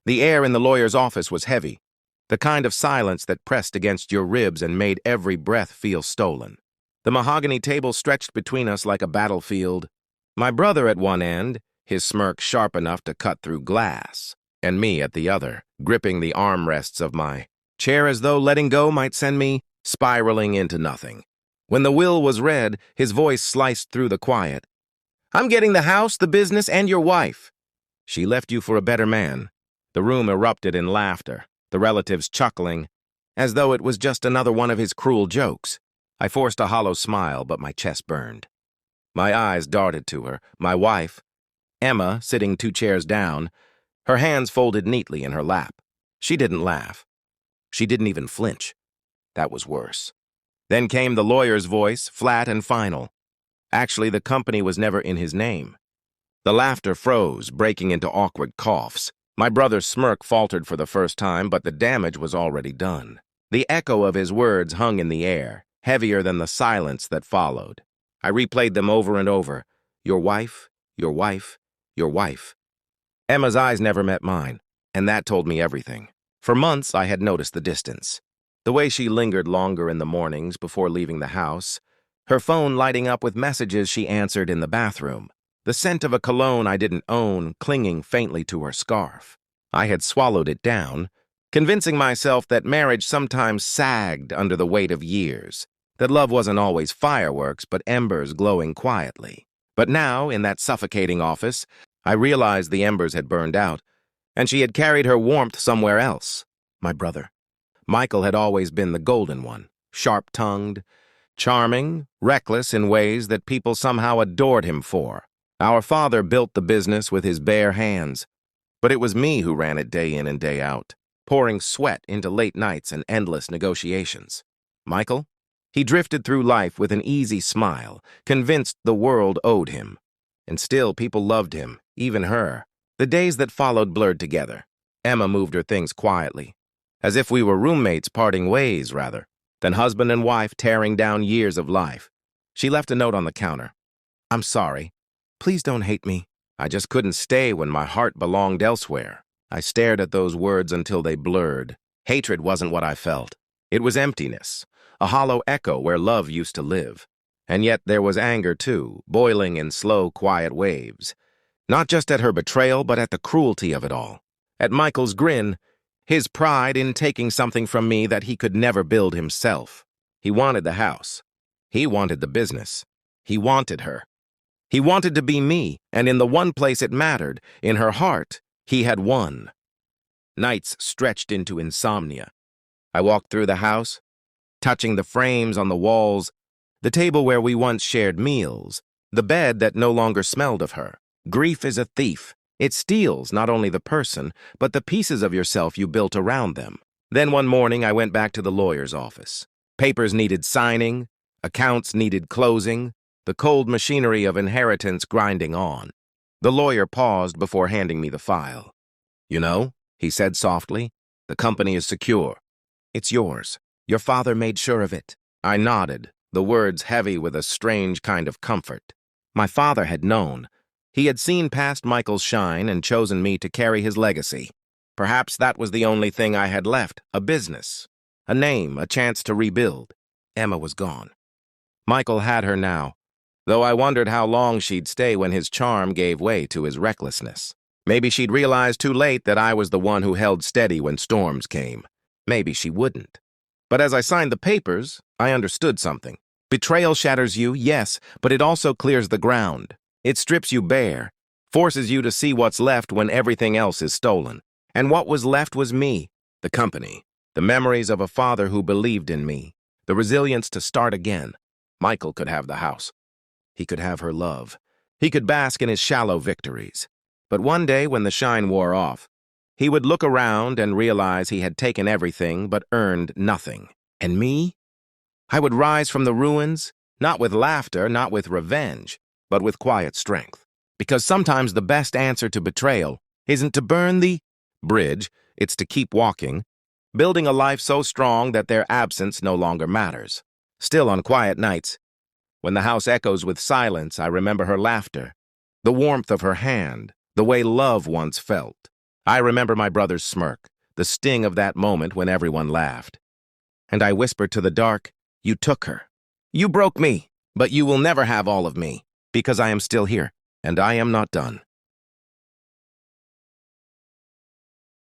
The air in the lawyer's office was heavy, the kind of silence that pressed against your ribs and made every breath feel stolen. The mahogany table stretched between us like a battlefield. My brother at one end, his smirk sharp enough to cut through glass, and me at the other, gripping the armrests of my chair as though letting go might send me spiraling into nothing. When the will was read, his voice sliced through the quiet. "I'm getting the house, the business, and your wife. She left you for a better man." The room erupted in laughter, the relatives chuckling, as though it was just another one of his cruel jokes. I forced a hollow smile, but my chest burned. My eyes darted to her, my wife, Emma, sitting 2 chairs down, her hands folded neatly in her lap. She didn't laugh. She didn't even flinch. That was worse. Then came the lawyer's voice, flat and final. Actually, the company was never in his name. The laughter froze, breaking into awkward coughs. My brother's smirk faltered for the first time, but the damage was already done. The echo of his words hung in the air, heavier than the silence that followed. I replayed them over and over. Your wife, your wife, your wife. Emma's eyes never met mine, and that told me everything. For months, I had noticed the distance. The way she lingered longer in the mornings before leaving the house, her phone lighting up with messages she answered in the bathroom, the scent of a cologne I didn't own clinging faintly to her scarf. I had swallowed it down, convincing myself that marriage sometimes sagged under the weight of years, that love wasn't always fireworks but embers glowing quietly. But now, in that suffocating office, I realized the embers had burned out, and she had carried her warmth somewhere else. My brother. Michael had always been the golden one, sharp-tongued, charming, reckless in ways that people somehow adored him for. Our father built the business with his bare hands, but it was me who ran it day in and day out, pouring sweat into late nights and endless negotiations. Michael? He drifted through life with an easy smile, convinced the world owed him. And still people loved him, even her. The days that followed blurred together. Emma moved her things quietly, as if we were roommates parting ways, rather, than husband and wife tearing down years of life. She left a note on the counter. "I'm sorry. Please don't hate me." I just couldn't stay when my heart belonged elsewhere. I stared at those words until they blurred. Hatred wasn't what I felt. It was emptiness, a hollow echo where love used to live. And yet there was anger, too, boiling in slow, quiet waves. Not just at her betrayal, but at the cruelty of it all. At Michael's grin, his pride in taking something from me that he could never build himself. He wanted the house. He wanted the business. He wanted her. He wanted to be me, and in the one place it mattered, in her heart, he had won. Nights stretched into insomnia. I walked through the house, touching the frames on the walls, the table where we once shared meals, the bed that no longer smelled of her. Grief is a thief. It steals not only the person, but the pieces of yourself you built around them. Then one morning I went back to the lawyer's office. Papers needed signing, accounts needed closing, the cold machinery of inheritance grinding on. The lawyer paused before handing me the file. "You know," he said softly, "the company is secure. It's yours. Your father made sure of it." I nodded, the words heavy with a strange kind of comfort. My father had known. He had seen past Michael's shine and chosen me to carry his legacy. Perhaps that was the only thing I had left, a business, a name, a chance to rebuild. Emma was gone. Michael had her now, though I wondered how long she'd stay when his charm gave way to his recklessness. Maybe she'd realize too late that I was the one who held steady when storms came. Maybe she wouldn't. But as I signed the papers, I understood something. Betrayal shatters you, yes, but it also clears the ground. It strips you bare, forces you to see what's left when everything else is stolen. And what was left was me, the company, the memories of a father who believed in me, the resilience to start again. Michael could have the house. He could have her love. He could bask in his shallow victories. But one day when the shine wore off, he would look around and realize he had taken everything but earned nothing. And me? I would rise from the ruins, not with laughter, not with revenge, but with quiet strength. Because sometimes the best answer to betrayal isn't to burn the bridge, it's to keep walking, building a life so strong that their absence no longer matters. Still on quiet nights, when the house echoes with silence, I remember her laughter, the warmth of her hand, the way love once felt. I remember my brother's smirk, the sting of that moment when everyone laughed. And I whispered to the dark, "You took her. You broke me, but you will never have all of me, because I am still here, and I am not done."